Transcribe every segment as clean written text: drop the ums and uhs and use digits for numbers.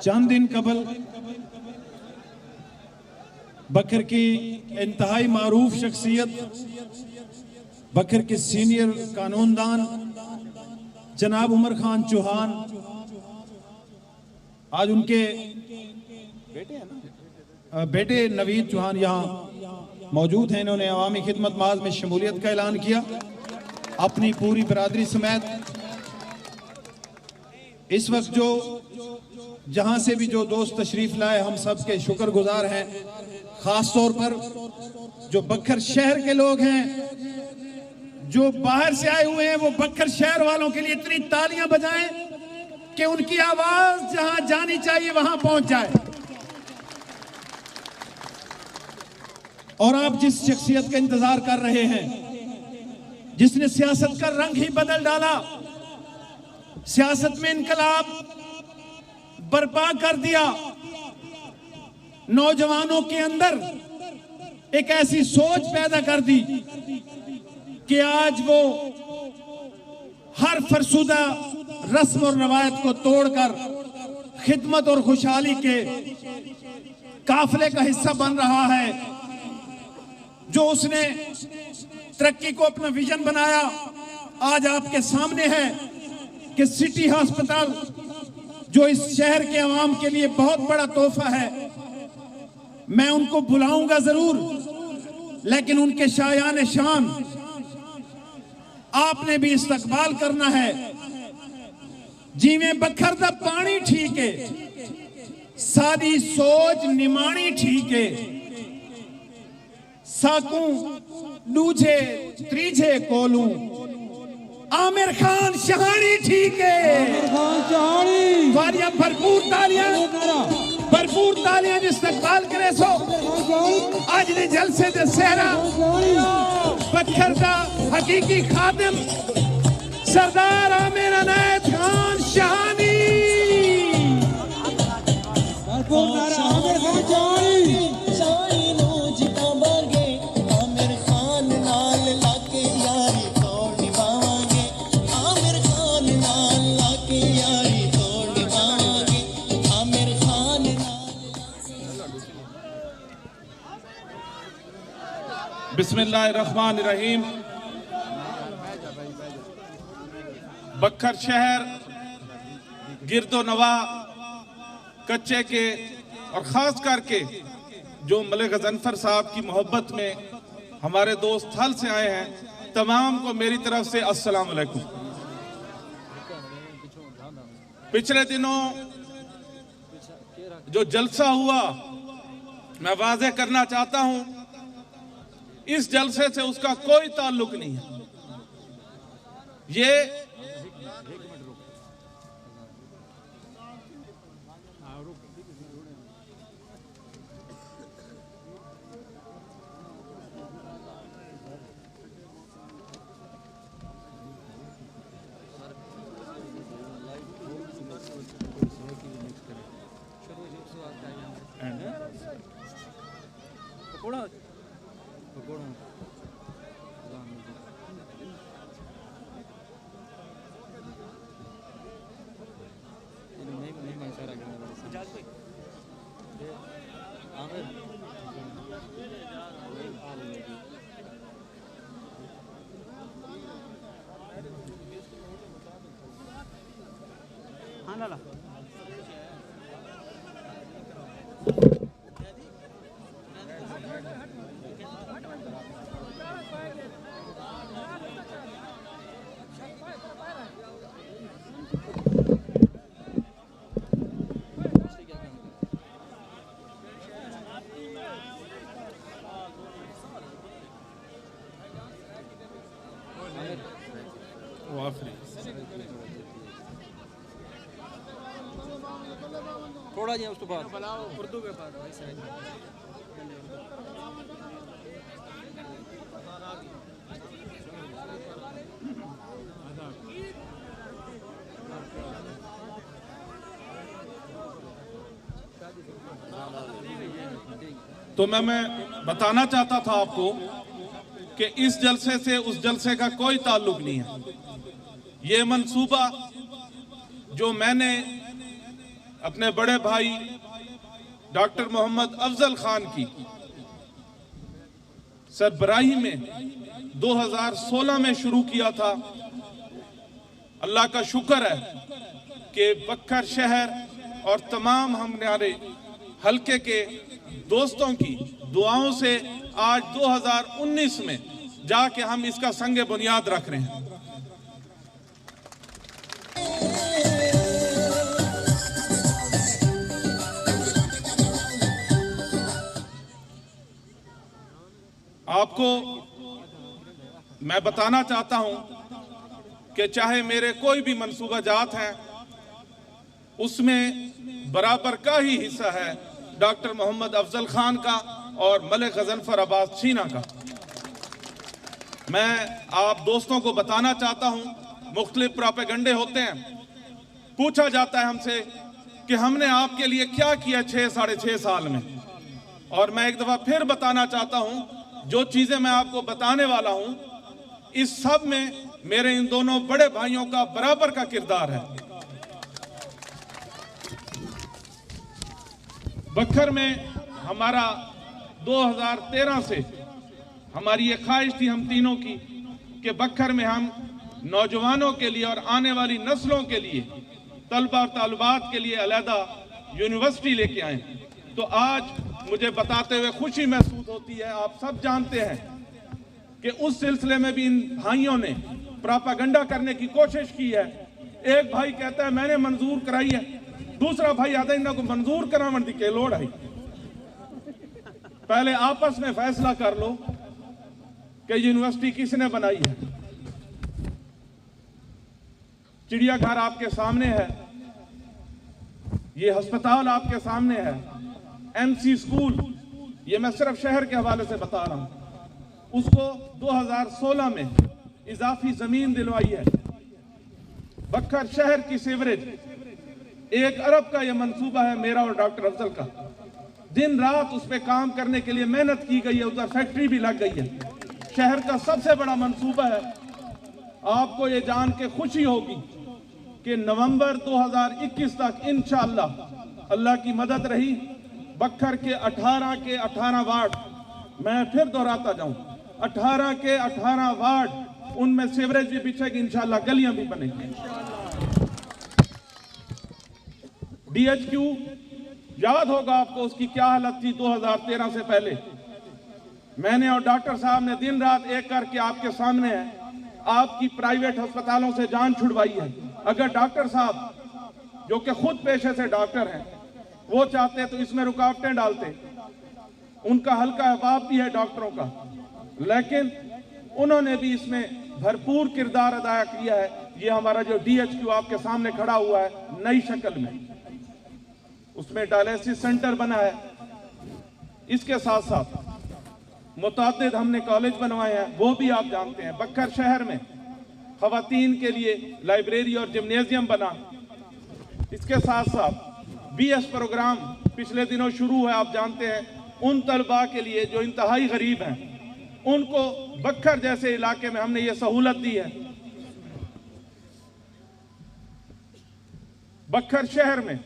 चंद दिन कबल बकर की इंतहाई मारूफ शख्सियत बकर के सीनियर कानूनदान जनाब उमर खान चौहान, आज उनके बेटे नवीद चौहान यहाँ मौजूद हैं। इन्होंने अवामी खिदमत माज में शमूलियत का ऐलान किया अपनी पूरी बरादरी समेत। इस वक्त जो जहां से भी जो दोस्त तशरीफ लाए, हम सब के शुक्रगुजार हैं। खास तौर पर जो बक्खर शहर के लोग हैं, जो बाहर से आए हुए हैं, वो बक्खर शहर वालों के लिए इतनी तालियां बजाएं कि उनकी आवाज जहां जानी चाहिए वहां पहुंच जाए। और आप जिस शख्सियत का इंतजार कर रहे हैं, जिसने सियासत का रंग ही बदल डाला, सियासत में इनकलाब बर्पा कर दिया, नौजवानों के अंदर एक ऐसी सोच पैदा कर दी कि आज वो हर फरसुदा रस्म और रवायत को तोड़कर खिदमत और खुशहाली के काफिले का हिस्सा बन रहा है। जो उसने तरक्की को अपना विजन बनाया, आज आपके सामने है कि सिटी हॉस्पिटल जो इस शहर के अवाम के लिए बहुत बड़ा तोहफा है। मैं उनको बुलाऊंगा जरूर, लेकिन उनके शायान शान आपने भी इस्तकबाल करना है। जिमें बखर दा पानी ठीक है, सादी सोच निमाणी ठीक है, साकू दूजे त्रीजे कोलू आमिर खान शहानी ठीक है। भरपूर तालियां इस्तकबाल करे सो आज ने जलसे दे सहरा बखर दा हकीकी खादिम सरदार आमिर अनायत खान शहानी। बिस्मिल्लाहिर्रहमानिर्रहीम। बक्खर शहर गिरदो नवा कच्चे के और ख़ास करके जो मलिक गज़नफ़र साहब की मोहब्बत में हमारे दोस्त हल से आए हैं, तमाम को मेरी तरफ से अस्सलाम वालेकुम। पिछले दिनों जो जलसा हुआ, मैं वाज़ेह करना चाहता हूं, इस जलसे से उसका कोई ताल्लुक नहीं है। ये थोड़ा जी उस तो बाद उर्दू के बाद तो मैं बताना चाहता था आपको कि इस जलसे से उस जलसे का कोई ताल्लुक नहीं है। ये मंसूबा जो मैंने अपने बड़े भाई डॉक्टर मोहम्मद अफजल खान की सरबराही में 2016 में शुरू किया था, अल्लाह का शुक्र है कि बक्खर शहर और तमाम हमारे हल्के के दोस्तों की दुआओं से आज 2019 में जाके हम इसका संगे बुनियाद रख रहे हैं। आपको मैं बताना चाहता हूं कि चाहे मेरे कोई भी मंसूबा जात हैं, उसमें बराबर का ही हिस्सा है डॉक्टर मोहम्मद अफजल खान का और मलिक गजनफर अब्बास छीना का। मैं आप दोस्तों को बताना चाहता हूं, मुख्तलिफ प्रोपेगंडे होते हैं, पूछा जाता है हमसे कि हमने आपके लिए क्या किया 6-6.5 साल में, और मैं एक दफा फिर बताना चाहता हूं, जो चीजें मैं आपको बताने वाला हूं, इस सब में मेरे इन दोनों बड़े भाइयों का बराबर का किरदार है। बक्खर में हमारा 2013 से हमारी ये ख्वाहिश थी हम तीनों की कि बक्खर में हम नौजवानों के लिए और आने वाली नस्लों के लिए, तलबा और तालिबात के लिए अलहदा यूनिवर्सिटी लेके आए। तो आज मुझे बताते हुए खुशी महसूस होती है। आप सब जानते हैं कि उस सिलसिले में भी इन भाइयों ने प्रोपेगेंडा करने की कोशिश की है। एक भाई कहता है मैंने मंजूर कराई है, दूसरा भाई आता है इनको मंजूर करावन दी के लोड़ है। पहले आपस में फैसला कर लो कि यूनिवर्सिटी किसने बनाई है। चिड़ियाघर आपके सामने है, ये अस्पताल आपके सामने है, एमसी स्कूल, ये मैं सिर्फ शहर के हवाले से बता रहा हूं, उसको 2016 में इजाफी जमीन दिलवाई है। बक्खर शहर की सीवरेज 1 अरब का यह मंसूबा है मेरा और डॉक्टर अफजल का। दिन रात उस पर काम करने के लिए मेहनत की गई है, उधर फैक्ट्री भी लग गई है। शहर का सबसे बड़ा मंसूबा है। आपको ये जान के खुशी होगी कि नवंबर 2021 तक इंशाअल्लाह अल्लाह की मदद रही, बक्खर के 18 वार्ड, मैं फिर दोहराता जाऊं, 18 के 18 वार्ड, उनमें सीवरेज भी बिछेगी इंशाअल्लाह, गलियां भी बनेगी। DHQ याद होगा आपको उसकी क्या हालत थी 2013 से पहले। मैंने और डॉक्टर साहब ने दिन रात एक करके आपके सामने है, आपकी प्राइवेट अस्पतालों से जान छुड़वाई है। अगर डॉक्टर साहब जो कि खुद पेशे से डॉक्टर हैं वो चाहते तो इसमें रुकावटें डालते, उनका हल्का अहबाब भी है डॉक्टरों का, लेकिन उन्होंने भी इसमें भरपूर किरदार अदा किया है। ये हमारा जो DHQ आपके सामने खड़ा हुआ है नई शक्ल में, उसमें डायलिसिस सेंटर बना है। इसके साथ साथ मुतादिद हमने कॉलेज बनवाए हैं, वो भी आप जानते हैं। बक्खर शहर में खवातीन के लिए लाइब्रेरी और जिम्नेजियम बना। इसके साथ साथ BS प्रोग्राम पिछले दिनों शुरू है, आप जानते हैं। उन तलबा के लिए जो इंतहाई गरीब हैं, उनको बक्खर जैसे इलाके में हमने ये सहूलत दी है। बक्खर शहर में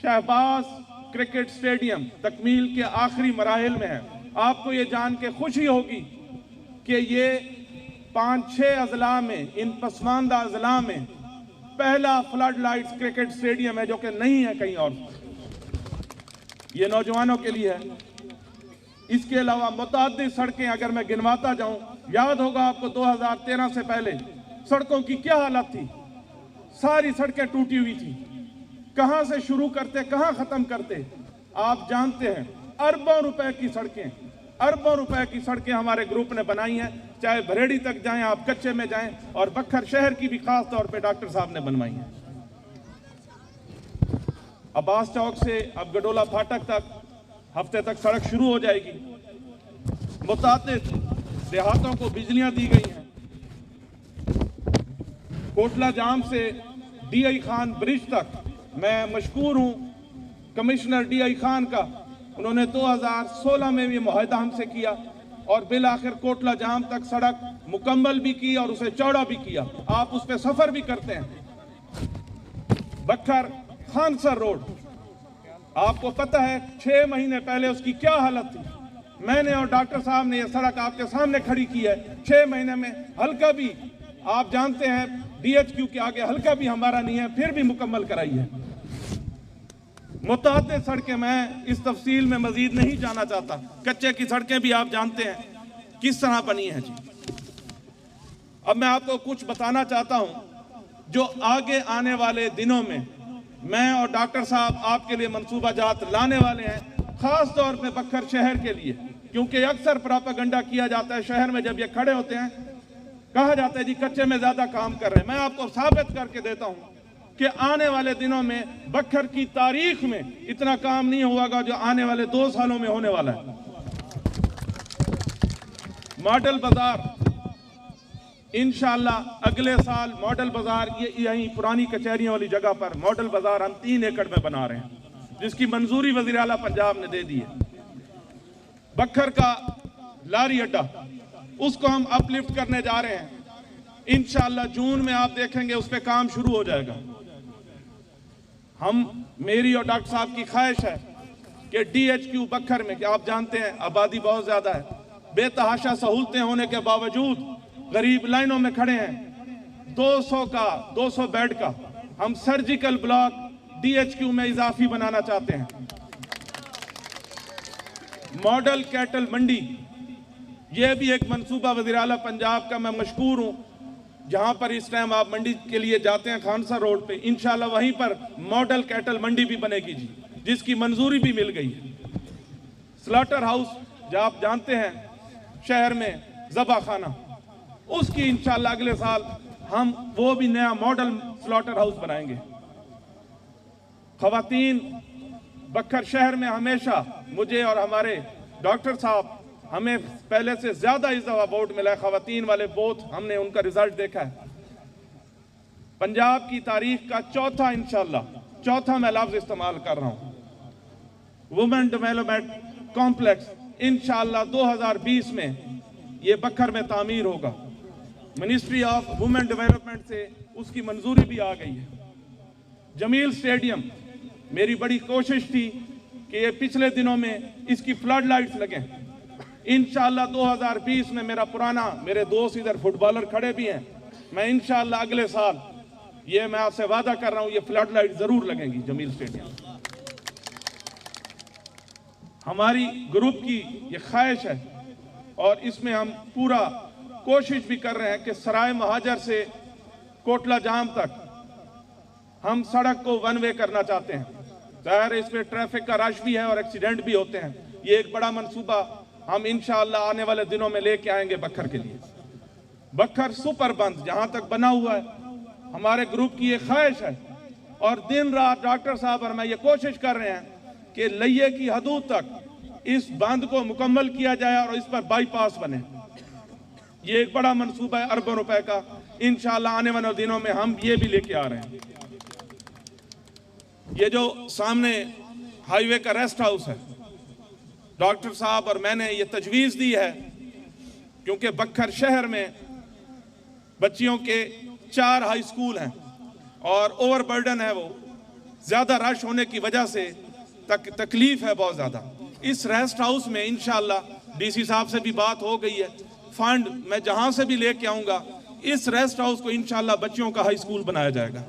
शहबाज क्रिकेट स्टेडियम तकमील के आखिरी मराहिल में है। आपको ये जान के खुशी होगी कि ये 5-6 अजला में, इन पसमानदा अजला में पहला फ्लड लाइट्स क्रिकेट स्टेडियम है, जो कि नहीं है कहीं और। ये नौजवानों के लिए है। इसके अलावा मुताद्दिद सड़कें अगर मैं गिनवाता जाऊं, याद होगा आपको 2013 से पहले सड़कों की क्या हालत थी। सारी सड़कें टूटी हुई थी। कहां से शुरू करते कहां खत्म करते आप जानते हैं। अरबों रुपए की सड़कें, अरबों रुपए की सड़कें हमारे ग्रुप ने बनाई हैं। चाहे भरेड़ी तक जाएं, आप कच्चे में जाएं, और बक्खर शहर की भी खास तौर पे डॉक्टर साहब ने बनवाई है। अब्बास चौक से अब गडोला फाटक तक हफ्ते तक सड़क शुरू हो जाएगी। मुतादिद देहातों को बिजलियां दी गई हैं। कोटला जाम से DI खान ब्रिज तक मैं मशकूर हूं कमिश्नर DI खान का। उन्होंने 2016 में भी मुआहदा हमसे किया और बिल आखिर कोटला जाम तक सड़क मुकम्मल भी की और उसे चौड़ा भी किया। आप उस पर सफर भी करते हैं। बखर खानसर रोड, आपको पता है 6 महीने पहले उसकी क्या हालत थी। मैंने और डॉक्टर साहब ने यह सड़क आपके सामने खड़ी की है। 6 महीने में हल्का भी, आप जानते हैं DHQ के आगे हल्का भी हमारा नहीं है, फिर भी मुकम्मल कराई है। मुतअद्दिद सड़कें, मैं इस तफसील में मजीद नहीं जाना चाहता। कच्चे की सड़कें भी आप जानते हैं किस तरह बनी है जी। अब मैं आपको कुछ बताना चाहता हूं जो आगे आने वाले दिनों में मैं और डॉक्टर साहब आपके लिए मंसूबा जात लाने वाले हैं, खास तौर पे बखर शहर के लिए, क्योंकि अक्सर प्रोपेगेंडा किया जाता है शहर में। जब ये खड़े होते हैं कहा जाता है जी कच्चे में ज्यादा काम कर रहे हैं। मैं आपको साबित करके देता हूं कि आने वाले दिनों में बखर की तारीख में इतना काम नहीं होगा जो आने वाले 2 सालों में होने वाला है। मॉडल बाजार इंशाअल्लाह अगले साल मॉडल बाजार, ये यहीं पुरानी कचहरियों वाली जगह पर मॉडल बाजार हम 3 एकड़ में बना रहे हैं, जिसकी मंजूरी वजीर आला पंजाब ने दे दी है। बखर का लारी अड्डा, उसको हम अपलिफ्ट करने जा रहे हैं। इंशाअल्लाह जून में आप देखेंगे उस पर काम शुरू हो जाएगा। मेरी और डॉक्टर साहब की ख्वाहिश है कि DHQ बखर में, कि आप जानते हैं आबादी बहुत ज्यादा है, बेतहाशा सहूलतें होने के बावजूद गरीब लाइनों में खड़े हैं। 200 बेड का हम सर्जिकल ब्लॉक DHQ में इजाफी बनाना चाहते हैं। मॉडल कैटल मंडी, यह भी एक मंसूबा वज़ीर आला पंजाब का, मैं मशकूर हूं। जहां पर इस टाइम आप मंडी के लिए जाते हैं खानसा रोड पे, इंशाल्लाह वहीं पर मॉडल कैटल मंडी भी बनेगी जी, जिसकी मंजूरी भी मिल गई है। स्लॉटर हाउस, जो आप जानते हैं शहर में ज़बा खाना, उसकी इंशाल्लाह अगले साल हम वो भी नया मॉडल स्लॉटर हाउस बनाएंगे। खवातीन, बखर शहर में हमेशा मुझे और हमारे डॉक्टर साहब, हमें पहले से ज्यादा इस दफा वोट मिला है। खवातीन वाले बोथ, हमने उनका रिजल्ट देखा है। पंजाब की तारीख का चौथा, इंशाल्लाह चौथा मैं लफ्ज इस्तेमाल कर रहा हूं, वुमेन डेवलपमेंट कॉम्प्लेक्स इंशाल्लाह 2020 में ये बखर में तामीर होगा। मिनिस्ट्री ऑफ वुमेन डेवलपमेंट से उसकी मंजूरी भी आ गई है। जमील स्टेडियम, मेरी बड़ी कोशिश थी कि ये पिछले दिनों में इसकी फ्लड लाइट्स लगें। इंशाअल्लाह 2020 में मेरे दोस्त इधर फुटबॉलर खड़े भी हैं, मैं इंशाअल्लाह अगले साल, ये मैं आपसे वादा कर रहा हूं, ये फ्लड लाइट जरूर लगेंगी जमील स्टेडियम। हमारी ग्रुप की ये ख्वाहिश है और इसमें हम पूरा कोशिश भी कर रहे हैं कि सराय महाजर से कोटला जाम तक हम सड़क को वन वे करना चाहते हैं। जाहिर है इसमें ट्रैफिक का रश भी है और एक्सीडेंट भी होते हैं। ये एक बड़ा मंसूबा हम इंशाअल्लाह आने वाले दिनों में लेके आएंगे बखर के लिए। बखर सुपर बंद जहां तक बना हुआ है, हमारे ग्रुप की ये ख्वाहिश है और दिन रात डॉक्टर साहब और मैं ये कोशिश कर रहे हैं कि लइये की हदूद तक इस बांध को मुकम्मल किया जाए और इस पर बाईपास बने। ये एक बड़ा मंसूबा है अरबों रुपए का। इंशाअल्लाह आने वाले दिनों में हम ये भी लेके आ रहे हैं। ये जो सामने हाईवे का रेस्ट हाउस है, डॉक्टर साहब और मैंने ये तजवीज़ दी है क्योंकि बखर शहर में बच्चियों के 4 हाई स्कूल हैं और ओवरबर्डन है, वो ज़्यादा रश होने की वजह से तकलीफ है बहुत ज़्यादा। इस रेस्ट हाउस में इंशाअल्लाह DC साहब से भी बात हो गई है, फंड मैं जहां से भी लेके आऊँगा, इस रेस्ट हाउस को इंशाअल्लाह बच्चियों का हाई स्कूल बनाया जाएगा।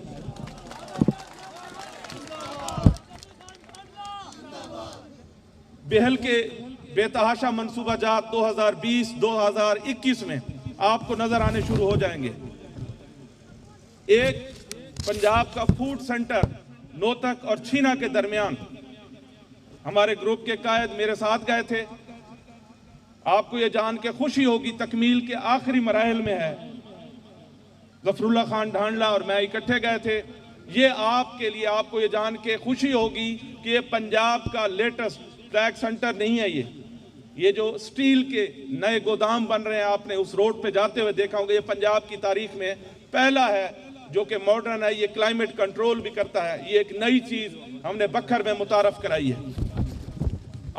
बेहल के बेतहाशा मंसूबा जात 2020-2021 में आपको नजर आने शुरू हो जाएंगे। एक पंजाब का फूड सेंटर नोतक और छीना के दरमियान हमारे ग्रुप के कायद मेरे साथ गए थे। आपको ये जान के खुशी होगी, तकमील के आखिरी मराहल में है। जफरुल्लाह खान ढांडला और मैं इकट्ठे गए थे। ये आपके लिए, आपको ये जान के खुशी होगी कि ये पंजाब का लेटेस्ट ट्रैक सेंटर नहीं है। ये जो स्टील के नए गोदाम बन रहे हैं, आपने उस रोड पे जाते हुए देखा होगा, ये पंजाब की तारीख में पहला है जो कि मॉडर्न है। ये क्लाइमेट कंट्रोल भी करता है। ये एक नई चीज हमने बखर में मुतारफ कराई है।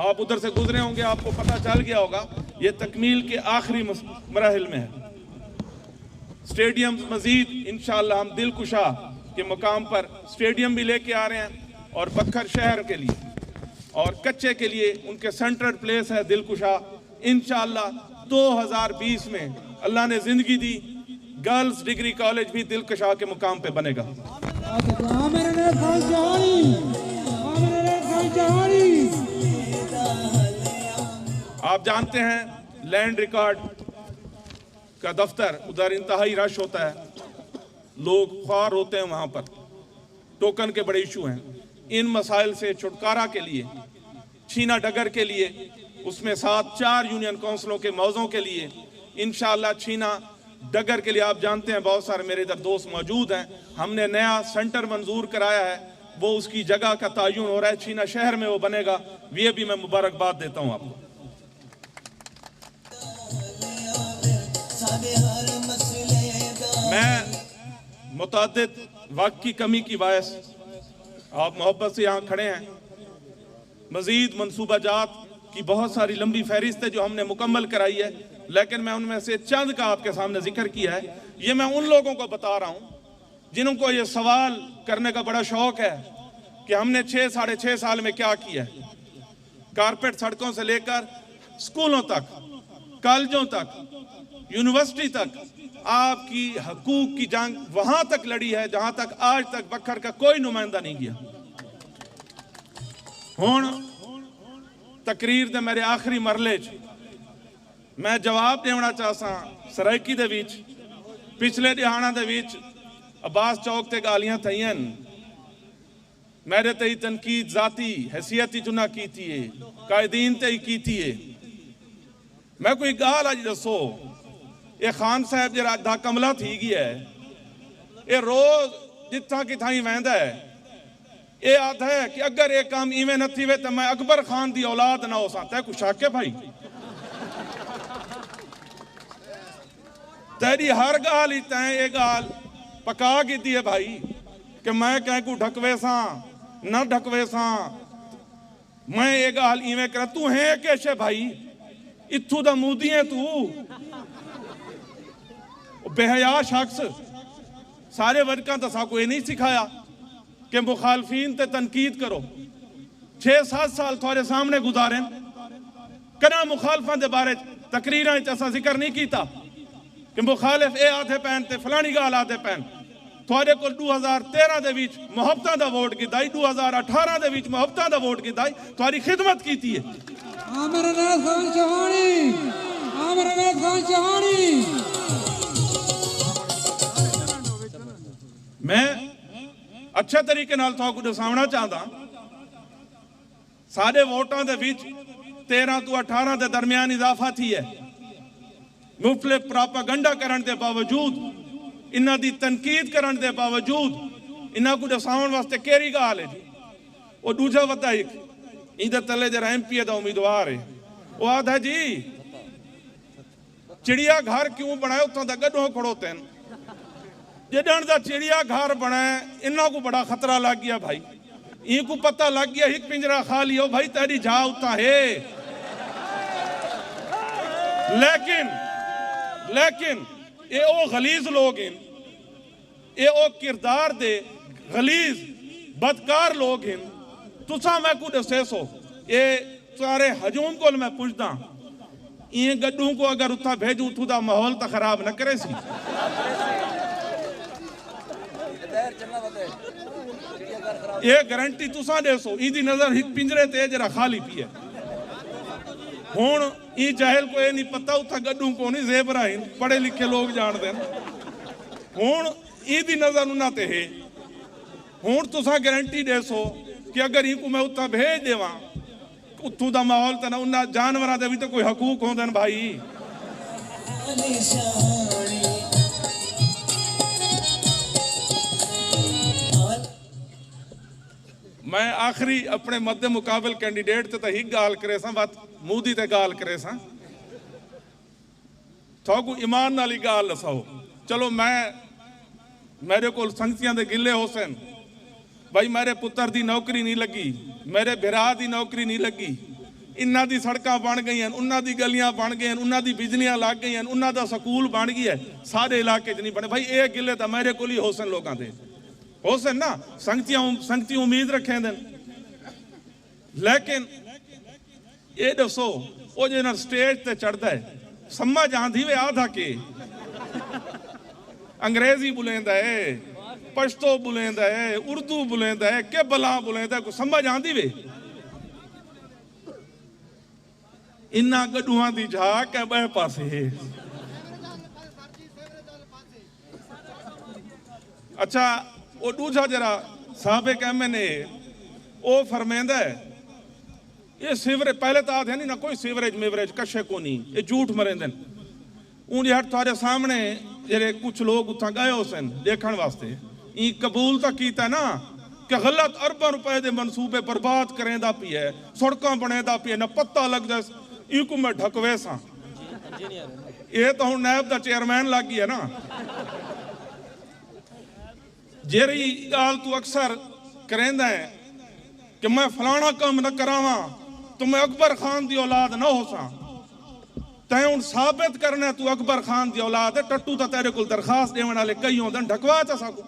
आप उधर से गुजरे होंगे, आपको पता चल गया होगा। ये तकमील के आखिरी मराहिल में है। स्टेडियम मजीद इंशाअल्लाह हम दिलकुशा के मुकाम पर स्टेडियम भी लेके आ रहे हैं और बखर शहर के लिए और कच्चे के लिए उनके सेंट्रल प्लेस है दिलकुशा। इंशाअल्लाह 2020 में अल्लाह ने जिंदगी दी, गर्ल्स डिग्री कॉलेज भी दिलकुशा के मुकाम पे बनेगा। आप जानते हैं लैंड रिकॉर्ड का दफ्तर उधर इंतहाई रश होता है, लोग ख्वार होते हैं वहां पर, टोकन के बड़े इशू हैं। इन मसाइल से छुटकारा के लिए छीना डगर के लिए उसमें साथ 4 यूनियन काउंसिलों के मौजों के लिए इंशाअल्लाह छीना डगर के लिए आप जानते हैं बहुत सारे मेरे इधर दोस्त मौजूद हैं, हमने नया सेंटर मंजूर कराया है, वो उसकी जगह का तयन हो रहा है, छीना शहर में वो बनेगा। ये भी मैं मुबारकबाद देता हूँ आपको। मैं मुतअद्दिद वक्त की कमी की बायस आप मोहब्बत से यहाँ खड़े हैं, मजीद मनसूबाजात की बहुत सारी लंबी फहरिस्त है जो हमने मुकम्मल कराई है, लेकिन मैं उनमें से चंद का आपके सामने जिक्र किया है। ये मैं उन लोगों को बता रहा हूँ जिनको ये सवाल करने का बड़ा शौक है कि हमने 6-6.5 साल में क्या किया है। कारपेट सड़कों से लेकर स्कूलों तक, कॉलेजों तक, यूनिवर्सिटी तक आपकी हकूक की जंग वहां तक लड़ी है जहां तक आज तक बखर का कोई नुमाइंदा नहीं गया। हुण तकरीर दे मेरे आखिरी मरले च मैं जवाब देना चाहता सराइकी दे विच पिछले दिहाड़ा दे विच अब्बास चौक ते गालियां थईयां, मेरे ते ही तनकीद जाती हैसियत चुना की थी, कायदीन ते ही की थी। मैं कोई गाल अज दसो, ये खान साहब जरा अद्धा कमला थी गया है, ये रोज जिथा किथा ही वहदा है, ये आता है कि अगर ये काम इवें न थी वे तो मैं अकबर खान की औलाद ना हो सकता है। कुछ शक है भाई? तेरी हर गाल ही तैं ये गाल पका की है भाई कि मैं कह को ढकवे सा न ढकवे सा, मैं ये गाल इवें कर। तू है कैसे भाई? इत्थू दा मूदी है तू, बेहया शख्स। सारे वर्गों तो साको ये नहीं सिखाया कि मुखालफीन ते तनकीद करो। 6-7 साल थोड़े सामने गुजारे, कना मुखालफा के बारे तकरीर जिक्र नहीं किया कि मुखालिफ ये आधे पैन ते फलानी गाल आधे पैन। थोड़े को 2013 दे विच मुहब्बतां दा वोट कीता, 2018 दे विच मुहब्बतां दा वोट कीता, थोड़ी खिदमत की है। मैं अच्छे तरीके नाल तुहानू दसावना चाहता, सारे वोटां दे विच 13 तो 18 के दरमियान इजाफा थी है। मुफलिफ प्रोपागंडा करने के बावजूद, इन्हां दी तनकीद करने के बावजूद इन्हां को दसाउण वास्ते केरी गाल है जी। वो दूजा वधाइक इधर तले जरा MP का उम्मीदवार है, वो आधा जी चिड़िया घर क्यों बनाए, उतों तक गड्ढों खड़ोते हैं। जडन का चिड़िया घर बनाए इन्हों को बड़ा खतरा लग गया भाई, इनको पता लग गया एक पिंजरा खा लियो भाई तेरी जा उता है। लेकिन ये ओ गलीज लोग हैं, ये ओ किरदार दे गलीज बदकार लोग हैं। तुसा मैं को दसे सो ये सारे हजूम को मैं पूछदा, ये गड्ढों को अगर उथा भेजू उथू दा माहौल तो खराब न करे सी। ये गारंटी तुसा देसो, इदी नजर एक पिंजरे ते जरा खाली पी है। हुण ई जाहिल को ये नहीं पता उथा गड्ढू को नहीं जेबरा ही पढ़े लिखे लोग जानते हैं। हुण इदी नजर उन्हां ते है। हुण तुसा गारंटी देसो कि अगर इनको मैं उथा भेज देवा उथू दा माहौल तो ना उन्हां जानवरां दे भी तो कोई हकूक होंदे भाई। मैं आखिरी अपने मध्य मुकाबल कैंडीडेट ते ही गाल करे सा, बात मोदी ते गाल करे सा, थोकू ईमान नाली गाल दसाओ। चलो मेरे को संगतियां दे गिले हुसैन भाई, मेरे पुत्र दी नौकरी नहीं लगी, मेरे बिरा दी नौकरी नहीं लगी, इन्हां दी सड़कां बन गई, उन्हां दी गलियां बन गई, उन्हां दी बिजलियां लग गई, उन्हां दा स्कूल बन गई है, सारे इलाके च नहीं बने। भाई ये गिले तो मेरे को ही होसन लोगों के होसन ना, संगती उम्मीद रखें दिन। लेकिन ये दसो वो जो स्टेज ते चढ़ता है समझ आंदी वे आधा के अंग्रेजी बुलेंदा है, पश्तो बुलेंदा है, उर्दू बुलेंदा है, के बला बुलेंदा है, को समझ आंदी वे। इन्ना गड्ढुआं दी झाक है बह पासे। अच्छा वो दूजा जरा साबिक MNA वो फरमेंदा है ये सीवरेज पहले तो आते नहीं ना कोई सीवरेज मेवरेज कशे को नहीं, ये झूठ मरेंदन। ऊँ हट तुम्हारे सामने जेरे कुछ लोग उतना गए हुसन देखने वास्ते ई कबूल तो किया ना कि गलत अरबों रुपए के मनसूबे बर्बाद करेंदा पी है, सड़कों बनेदा पी है, ना पता लगता इको मैं ढकवे सा। ये तो हूँ नैब का चेयरमैन लग गया ना। जेरी गाल तू अक्सर करेंदा है कि मैं फलाना काम न करावा तो मैं अकबर खान की औलाद ना हो सा। तैं हूँ साबित करना तू अकबर खान की औलाद है, टट्टू तो तेरे को दरखास्त देने वाले कई होंगे, ढकवा चा सकू।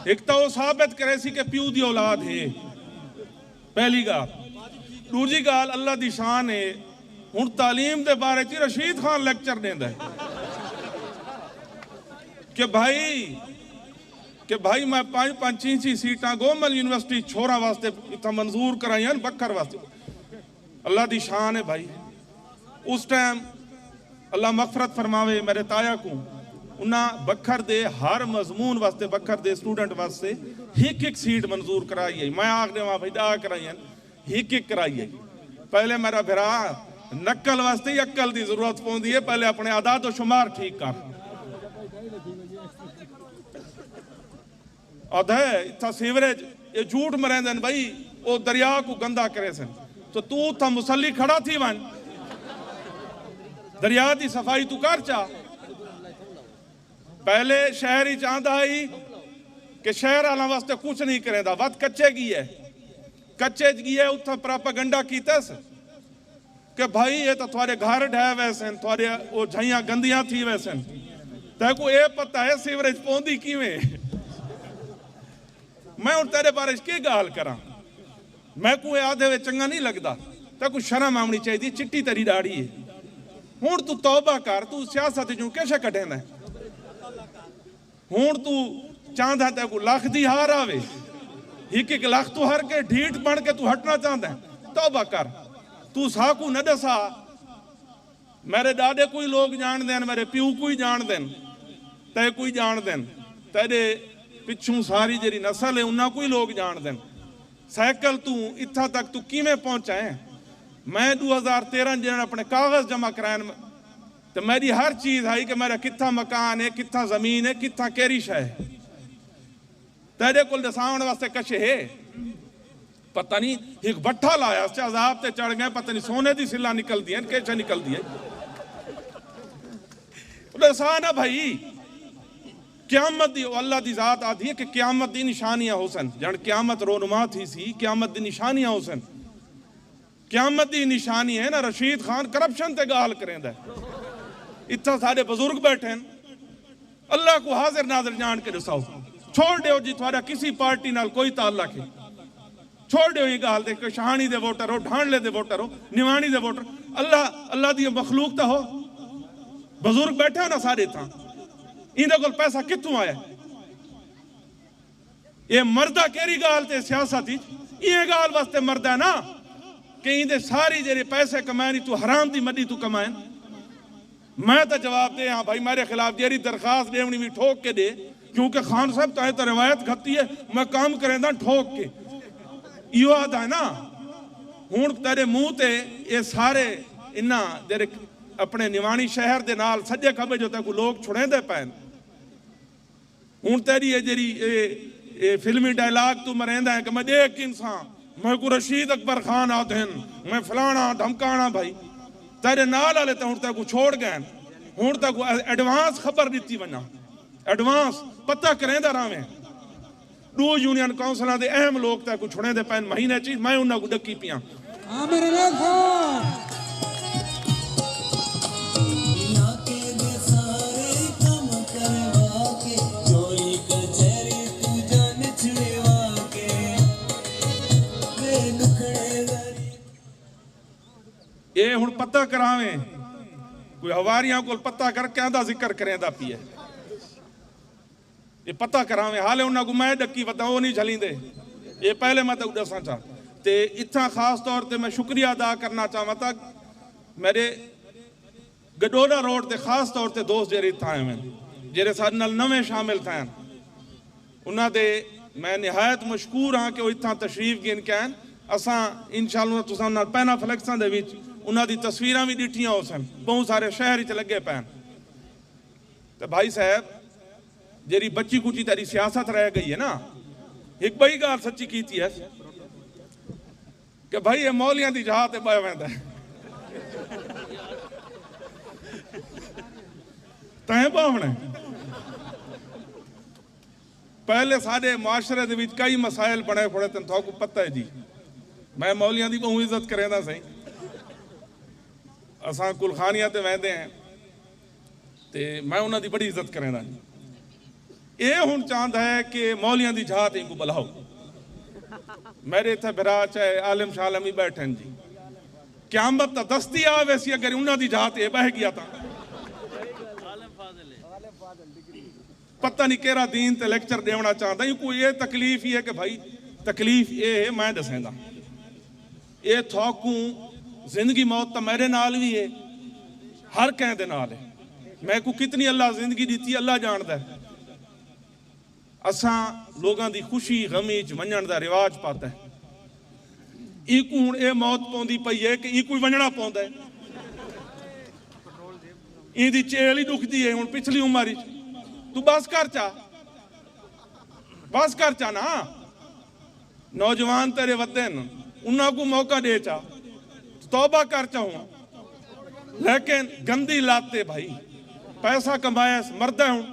एक तो वो साबित करे सी कि प्यू की औलाद है, पहली गाल। दूजी गाल अल्लाह दी शान है हूँ तालीम के बारे च रशीद खान लेक्चर देंदा है कि भाई मैं 5-5 सीटां गवर्नमेंट यूनिवर्सिटी छोरा वास्ते इतना मंजूर कराई बखर वास्ते। अल्लाह दी शान है भाई। उस टाइम अल्लाह मगफरत फरमावे मेरे ताया को उन्हें बखर दे हर मजमून वास्ते बखर दे स्टूडेंट वास्ते एक सीट मंजूर कराई है। मैं आख देवा भाई दा कराई एक कराई है। पहले मेरा भरा नकल वास्ते ही अक्ल की जरूरत पौंदी है, पहले अपने आदाद शुमार ठीक कर। अधे इतना सीवरेज ये झूठ मरेंदे भाई वो दरिया को गंदा करे सन तो तू था मुसल्ली खड़ा थी वन दरिया की सफाई तू कर चा। पहले शहर ही चाहता है कि शहर वाला वास्ते कुछ नहीं करेंदा, वत कच्चे की है, कच्चे की है उत्था प्रोपेगेंडा कीता कि भाई ये तो थोड़े घर ढह वैसे थोड़े वो झाइयां गंदियां थी वैसे ते को ये पता है सीवरेज पौंदी किवें। मैं और तेरे बारे की गाल करा, मैं को आधे वे चंगा नहीं लगता, ते को शर्म आनी चाहिए, चिट्टी तेरी दाढ़ी है। हुण तू तौबा कर, तू सियासत चों कैसे कटेंदा है? हुण तू चाहता ते को लख दी हार आवे, एक लख तू हर के ढीठ बन के तू हटना चाहता है, तौबा कर। तू साकू न दसा, मेरे दादे कोई लोग जान देन, मेरे प्यू कोई जान देन, ते कोई जान देन, तेरे पिछू सारी जी नस्ल है उन्हें कोई लोग जान देन। साइकिल तू इत्था तक तू किवें पहुंचा है? मैं 2013 जन अपने कागज जमा कराए तो मेरी हर चीज आई कि मेरा कितना मकान है, कितना जमीन है, कितना केरी शह है। तेरे को दसाउण वास्ते कशे है पता नहीं, एक भट्ठा लाया अजाब ते चढ़ गए, पता नहीं सोने की सिला निकलती है कैसे निकलती है। दसा ना भाई क्यामत दी अल्लाह की जात आती है कि क्यामत की निशानियां होसन, जन क्यामत रोनुमा थी सी, क्यामत की निशानियां होसन। क्यामत की निशानी है ना रशीद खान करप्शन ते गाल करेंदा है। इतना सारे बुजुर्ग बैठे हैं, अल्लाह को हाजिर नाजिर जान के दसाओ, छोड़ दो जी थोड़ा किसी पार्टी नाल कोई ताल्लुक है, छोड़ दो ये गाल दे कि शहानी दे वोटर हो, ढांडले दे वोटर हो, निवाणी दे वोटर, अल्लाह दी मखलूक तो हो। बुजुर्ग बैठे हो ना सारे इतना, इन्हें को पैसा कितों आया? ये मरदा केरी गाल ते सियासत ये गाल वास्ते मरदा ना कि इन्हें सारी जेरे पैसे कमाए तू हराम दी मदी तू कमाए। मैं तो जवाब दे हाँ भाई मेरे खिलाफ जेरी दरखास्त देवनी भी ठोक के दे, क्योंकि खान साहब चाहे तो रिवायत घती है मैं काम करेंदा ठोक के यो आता है ना। हूं तेरे मुंह ते ये सारे इन्ना जेरे अपने निवाणी शहर दे नाल सज्जे खबे जो तक लोग छुड़ेंदे पैन। हूं तेरी ये जेरी फिल्मी डायलॉग तू मरेंदा है कि मैं देख इंसान मैं को रशीद अकबर खान आते हैं, मैं फलाना धमकाना भाई तेरे नाल वाले तो हूं तेको छोड़ गए। हुण तक एडवांस खबर दी वना, एडवांस पता करेंदा रहां। 2 यूनियन काउंसिलों के अहम लोग तक छुड़े दे पैन महीने च, मैं उन्होंने को डकी पिया। ये हुण पता करावें, कोई हवारियां को पता करके आंदा जिक्र करेंदा पिया, ये पता करावें। हाले उन्होंने को मैं डकी वता वो नहीं झलींदे, ये पहले मैं तो दसा चाह ते इतना खास तौर पे मैं शुक्रिया अदा करना चाहवा था मेरे गडोरा रोड ते खास तौर पे दोस्त जेरे इत्थे आए हैं, जेरे साडे नाल नवे शामिल थे, उन्हां दे मैं निहायत मशकूर हाँ कि वो इत्थां तशरीफ गिन के आए। असां इंशाअल्लाह तुसां उन्हां पैना फ्लैक्सां दे विच उन्हां दी तस्वीरां भी डिठियां हो सन, बहुत सारे शहर च लगे पैन। तो भाई साहब जेरी बच्ची कुची तेरी सियासत रह गई है ना, एक बड़ी गाल सच्ची की है कि भाई ये मौलियां दी जहां ते बह वेंदा है तैं बावणे। पहले साडे मुआशरे दे विच कई मसाइल बने पड़े तन थाकू पता है जी। मैं मौलियां दी बहुत इज्जत करेंदा सही, असां कुलखानियां ते वेंदे हैं ते मैं उन्हां दी बड़ी इज्जत करेंदा। ये हुण चाहता है कि मौलियां दी जहात इनको बुलाओ। मेरे इत्थे बिरा चाहे आलिम शालम ही बैठे हैं जी, क्यामत तो दस्ती आ वैसी अगर उन्हां दी जहात ये बह गया था पता नहीं केरा दीन ते लेक्चर देना चाहता। कोई ये तकलीफ ही है कि भाई तकलीफ ये है, मैं दसेंदा ये थोकू जिंदगी मौत तो मेरे नाल भी है, हर कह दे नाल है। मैं को कितनी अल्लाह जिंदगी दी अल्लाह जानदा है। असां लोगों की खुशी गमी च वंजण का रिवाज पाता है। इकू हुण ये मौत पौंदी पई है कि इकू वंजना पौंदा है, इहदी चेल ही दुखदी है। हुण पिछली उम्र तू बस कर चा, बस कर चा ना, नौजवान तेरे वदे न, उन्हां को मौका दे चा, तौबा कर चाहूँ। लेकिन गंदी लाते भाई पैसा कमाया मरदा हूं।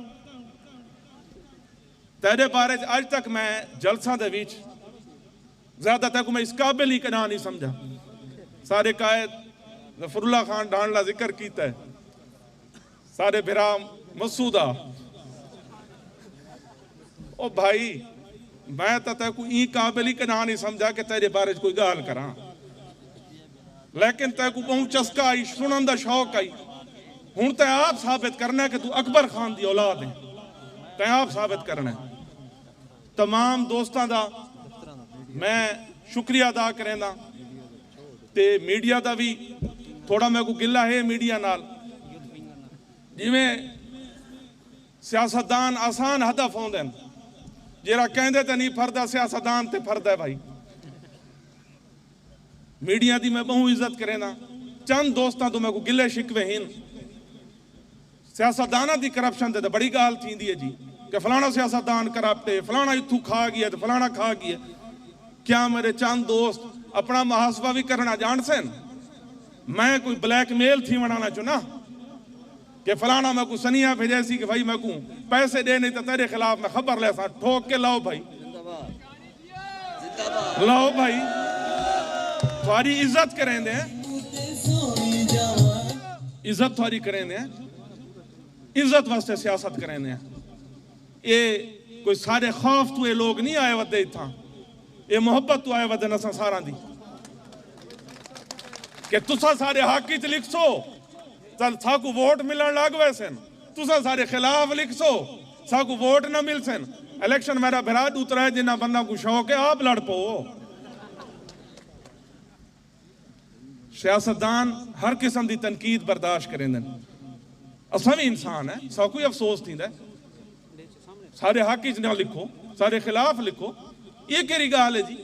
तेरे बारे अज तक मैं जलसा दे विच ज्यादा तक मैं इस काबिल ही कना नहीं समझा। सारे कायद गफरुल्ला खान डांडला जिक्र किया है, सारे बिरा मसूदा। ओ भाई मैं तो तक ई काबिल ही कना नहीं समझा कि तेरे बारे कोई गाल करा, लेकिन तैको बहुत चस्का आई, सुनन का शौक आई। हुण तै आप साबित करना कि तू अकबर खान की औलाद है, तै आप साबित करना है। तमाम दोस्तों का मैं शुक्रिया अदा करेंदा ते मीडिया का भी थोड़ा मेरे को गिला है मीडिया नाल। जिमें सियासतदान आसान हदफ आउंदे न, जेरा कहंदे ते नहीं फरदा, सियासतदान ते फरदा है भाई। मीडिया की मैं बहुत इज्जत करेंदा, चंद दोस्तों तो मेरे को गिले शिकवे हैं। सियासतदाना की करप्शन से तो बड़ी गाल थी है जी कि फलाना सियासतदान करप्ट है, फलाना इतू खा गया तो फलाना खा गया। क्या मेरे चंद दोस्त अपना मुहासबा भी करना जान सन? मैं कोई ब्लैकमेल थी बनाना चुना कि फलाना मैं को सनिया भेजे सी कि भाई मैं को पैसे दे नहीं तो तेरे खिलाफ मैं खबर ले सा, ठोक के लाओ भाई, लाओ भाई। थोड़ी इज्जत करें दे, इज्जत थोड़ी करें दे, इज्जत वास्ते सियासत करें दे। ये कोई सारे खौफ तो ये लोग नहीं आए वदे इत्थां, ये मोहब्बत तो आए वदे असां सारा दी कि तुसा सारे हक च लिख सो चल साकू वोट मिलन लग वैसे, तुसा सारे खिलाफ लिख सो साकू वोट ना मिल सन। इलेक्शन मेरा बिराद उतरा है, जिन्ना बंदा को शौक है आप लड़ पो। सियासतदान हर किस्म की तनकीद बर्दाश्त करेंदे, असां भी इंसान है, साकू ही अफसोस थींदा है। सारे हक च ना लिखो, सारे खिलाफ लिखो, ये केरी गाल है जी?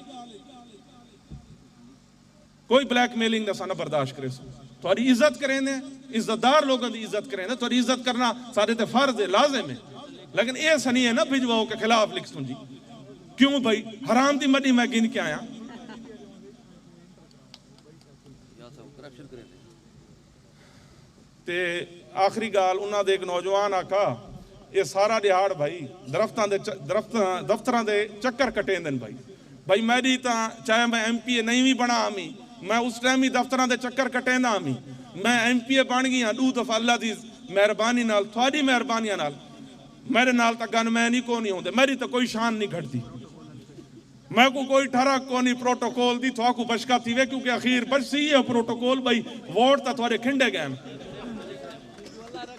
कोई ब्लैकमेलिंग का साना बर्दाश्त करे। थोड़ी इज्जत करें, इज्जतदार लोगों की इज्जत करें, थोड़ी इज्जत करना सारे ते फर्ज है, लाजिम है। लेकिन ये सनी है ना भिजवाओ के खिलाफ लिख सुन जी। क्यों भाई हराम दी मडी मैं गिन के आया। ਤੇ ਆਖਰੀ ਗੱਲ ਉਹਨਾਂ ਦੇ ਇੱਕ ਨੌਜਵਾਨ ਆਖਾ ਇਹ ਸਾਰਾ ਦਿਹਾੜ ਭਾਈ ਦਫ਼ਤਰਾਂ ਦੇ ਚੱਕਰ ਕੱਟੇਂਦੇ ਨੇ भाई मेरी तो चाहे मैं MPA नहीं भी बना आमी मैं उस टाइम ही दफ्तर के चक्कर कटेंदा आमी मैं MPA बन गई हाँ 2 दफा अल्लाह की मेहरबानी नाल थोड़ी मेहरबानी नाल मेरे नाल तो गनमैन ही को नहीं होंगे मेरी तो कोई शान नहीं घटती मैं को कोई ठरक को नहीं प्रोटोकॉल दी थोड़ा बचका थी वे क्योंकि अखीर बचसी है प्रोटोकॉल भाई वोट तो थोड़े खिंडे गए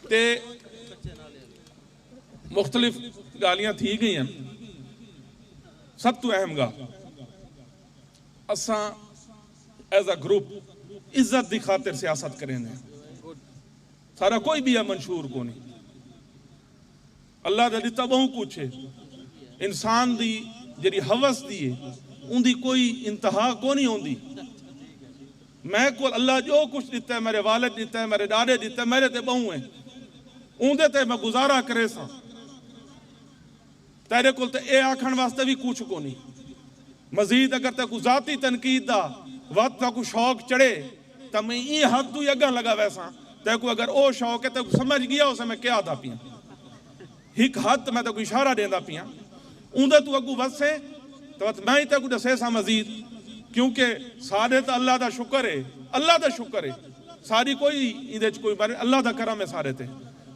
ते मुख्तलिफ गालियां थी गई हैं सब तो अहम गा असा एज अ ग्रुप इज्जत की खातिर सियासत करेंगे सारा कोई भी है मंशूर को नहीं अल्लाह का दिता बहु कुछ है इंसान की जी हवस दी है उनकी कोई इंतहा को नहीं होती मैं को अल्लाह जो कुछ दिता है मेरे वालिद दिता है मेरे डाडे दिता है मेरे ते बहु है उनके ते मैं गुजारा करे सा तेरे को ये आखण वास्ते भी कुछ को नहीं मजीद अगर तेको जाती तनकीद का वक्त तेको शौक चढ़े तो मैं ये हद तू अगर लगा वैसा तेको अगर वो शौक है तेको समझ गया उसे मैं क्या आता पिया एक हद मैं तेको इशारा देंदा पिया उंदे तू अगू वसे तो मैं ही तेको दसे सा मजीद क्योंकि सारे तो अल्लाह का शुक्र है अल्लाह का शुक्र है सारी कोई इहदे च कोई बारे अल्लाह का करम है सारे ते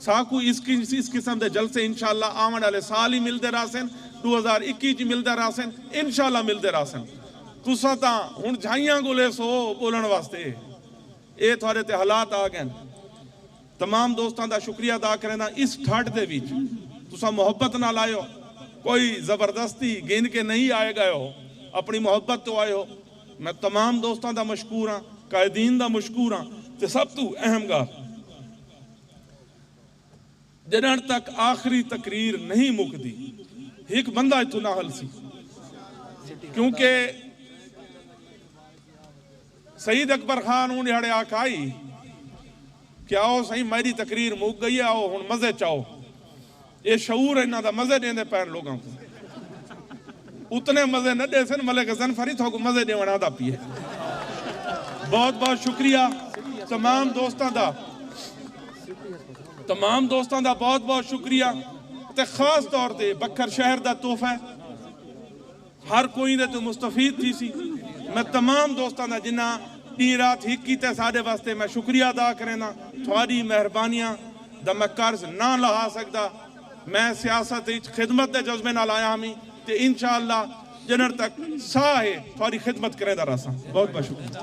साकू इस किस्म के जलसे इंशाअल्लाह आने वाले साल ही मिलते रहसन 2021 मिलते रहसन इंशाअल्लाह मिलते रहसन तुसा तो हुण झाइयां गोले सो बोलने वास्ते ये थोड़े ते हालात आ गए तमाम दोस्तों का शुक्रिया अदा करें इस ठंड के विच तुसा मोहब्बत नाल आए हो कोई जबरदस्ती गिन के नहीं आए गए हो अपनी मोहब्बत तो आए हो मैं तमाम दोस्तों का मशकूर हाँ कायदीन का मशकूर हाँ तो सब तो अहम गल जदों तक आखिरी तकरीर नहीं मुकदी एक बंदा इतों ना हल सी क्योंकि सईद अकबर खान उन दिहाड़े आखाई कि आओ सही मेरी तकरीर मुक गई है आओ हुण मजे चाओ ये शऊर इन्हां दा मजे देंदे पैन लोगों को उतने मजे न दे सन मलिक हसन फरीद थोक मजे देवना दा पिए बहुत बहुत शुक्रिया तमाम दोस्तों का बहुत बहुत शुक्रिया ते खास तौर पर बखर शहर का तोहफा है हर कोई दे तो मुस्तफीद थी सी मैं तमाम दोस्तों का जिन्ना दी रात हिक कीते साडे वास्ते मैं शुक्रिया अदा करेना थोड़ी मेहरबानियां दा मैं कर्ज ना लहा सकता मैं सियासत खिदमत के जज्बे नाल आया हमी ते इंशाअल्लाह जनर तक साह है थोड़ी खिदमत करें रहा बहुत बहुत शुक्रिया।